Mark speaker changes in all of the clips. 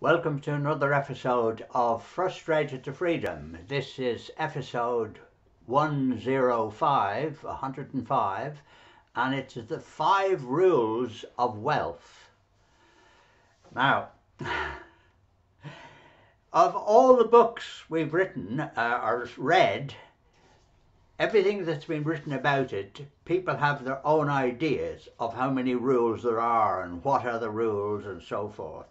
Speaker 1: Welcome to another episode of Frustrated to Freedom. This is episode 105, and it's the 5 rules of wealth. Now, of all the books we've written or read, everything that's been written about it, people have their own ideas of how many rules there are and what are the rules and so forth.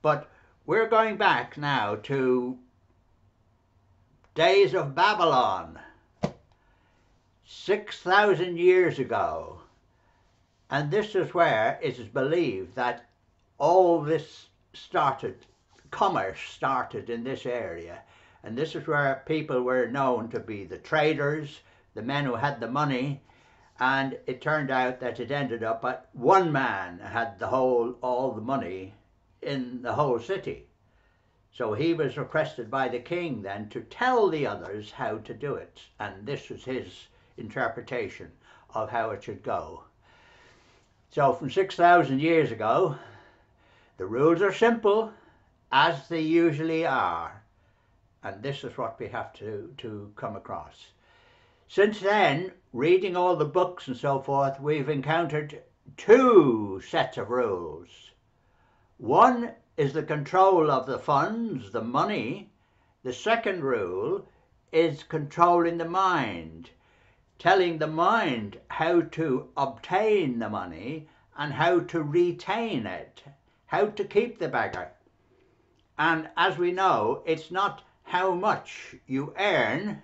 Speaker 1: But we're going back now to days of Babylon, 6,000 years ago. And this is where it is believed that all this started, commerce started in this area. And this is where people were known to be the traders, the men who had the money. And it turned out that it ended up that one man had all the money in the whole city. So he was requested by the king then to tell the others how to do it. And this was his interpretation of how it should go. So from 6,000 years ago, the rules are simple, as they usually are. And this is what we have to come across. Since then, reading all the books and so forth, we've encountered 2 sets of rules. One is the control of the funds, the money. The second rule is controlling the mind, telling the mind how to obtain the money and how to retain it, how to keep the beggar. And as we know, it's not how much you earn,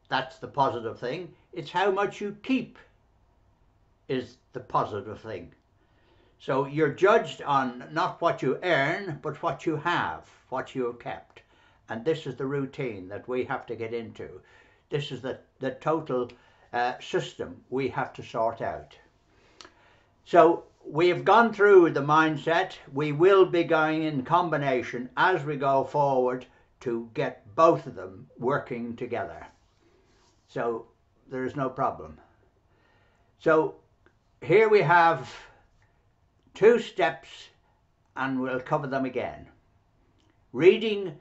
Speaker 1: that's the positive thing, it's how much you keep is the positive thing. So you're judged on not what you earn, but what you have, what you have kept. And this is the routine that we have to get into. This is the total system we have to sort out. So we have gone through the mindset. We will be going in combination as we go forward to get both of them working together. So there is no problem. So here we have 2 steps, and we'll cover them again. Reading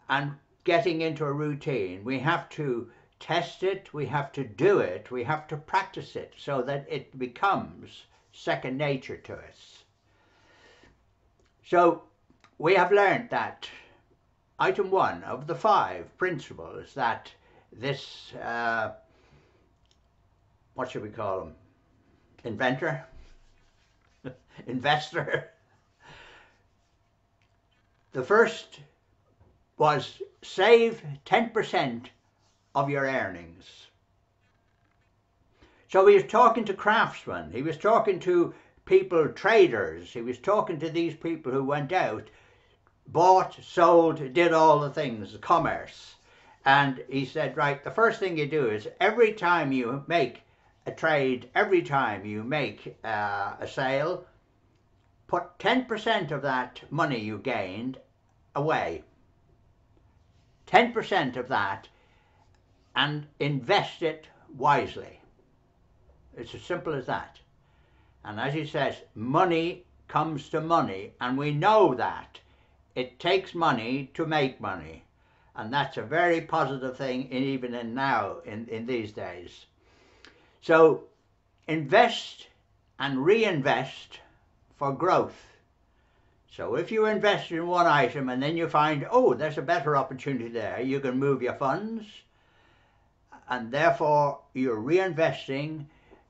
Speaker 1: and getting into a routine, we have to test it, we have to do it, we have to practice it so that it becomes second nature to us. So we have learned that item 1 of the 5 principles that this, what should we call him, inventor? Investor. The first was save 10% of your earnings. So he was talking to craftsmen, he was talking to people, traders, he was talking to these people who went out, bought, sold, did all the things, commerce. And he said, right, the first thing you do is every time you make a trade, every time you make a sale, put 10% of that money you gained away. 10% of that, and invest it wisely. It's as simple as that. And as he says, money comes to money, and we know that. It takes money to make money. And that's a very positive thing even in these days. So invest and reinvest for growth. So if you invest in one item and then you find, oh, there's a better opportunity there, you can move your funds, and therefore you're reinvesting,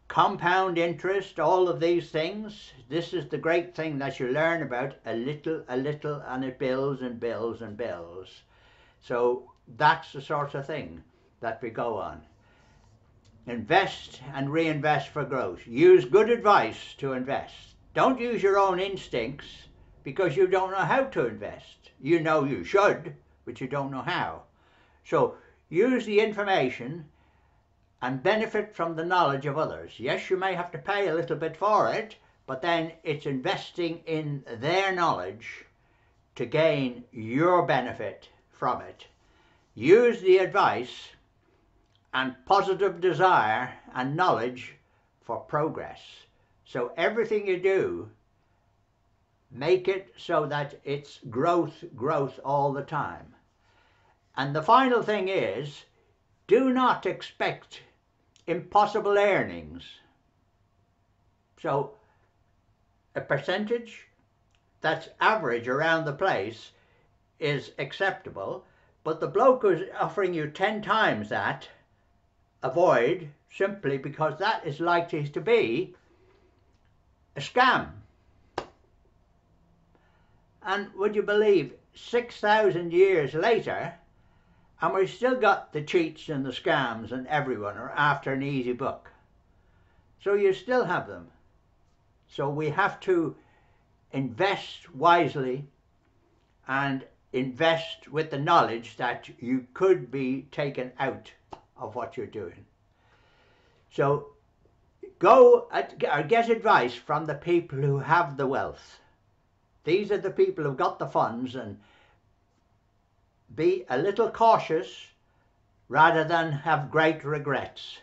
Speaker 1: compound interest, all of these things. This is the great thing that you learn about, a little, and it builds and builds and builds. So that's the sort of thing that we go on. Invest and reinvest for growth. Use good advice to invest. Don't use your own instincts because you don't know how to invest. You know you should, but you don't know how. So use the information and benefit from the knowledge of others. Yes, you may have to pay a little bit for it, but then it's investing in their knowledge to gain your benefit from it. Use the advice and positive desire and knowledge for progress. So everything you do Make it so that it's growth all the time. And the final thing is, do not expect impossible earnings. So a percentage that's average around the place is acceptable, but the bloke who's offering you 10 times that, avoid, simply because that is likely to be a scam. And would you believe, 6,000 years later, and we've still got the cheats and the scams, and everyone are after an easy buck. So you still have them. So we have to invest wisely and invest with the knowledge that you could be taken out of what you're doing. So go or get advice from the people who have the wealth. These are the people who've got the funds, and be a little cautious rather than have great regrets.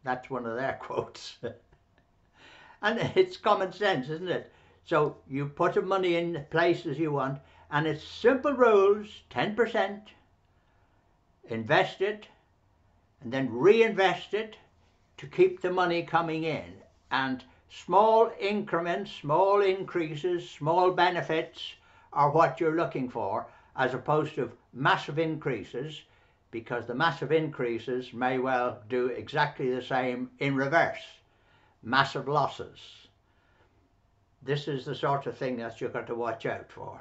Speaker 1: That's one of their quotes. And it's common sense, isn't it? So you put the money in the places you want, and it's simple rules, 10%, invest it, and then reinvest it to keep the money coming in. And small increments, small increases, small benefits are what you're looking for, as opposed to massive increases, because the massive increases may well do exactly the same in reverse. Massive losses. This is the sort of thing that you've got to watch out for.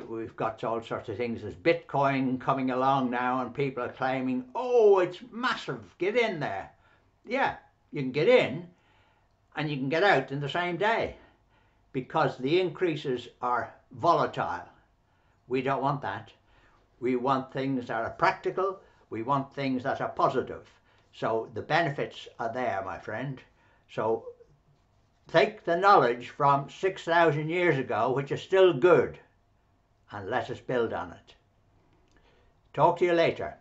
Speaker 1: We've got all sorts of things. There's Bitcoin coming along now, and people are claiming, oh, it's massive, get in there. Yeah, you can get in and you can get out in the same day, because the increases are volatile. We don't want that. We want things that are practical. We want things that are positive. So the benefits are there, my friend. So take the knowledge from 6,000 years ago, which is still good, and let us build on it. Talk to you later.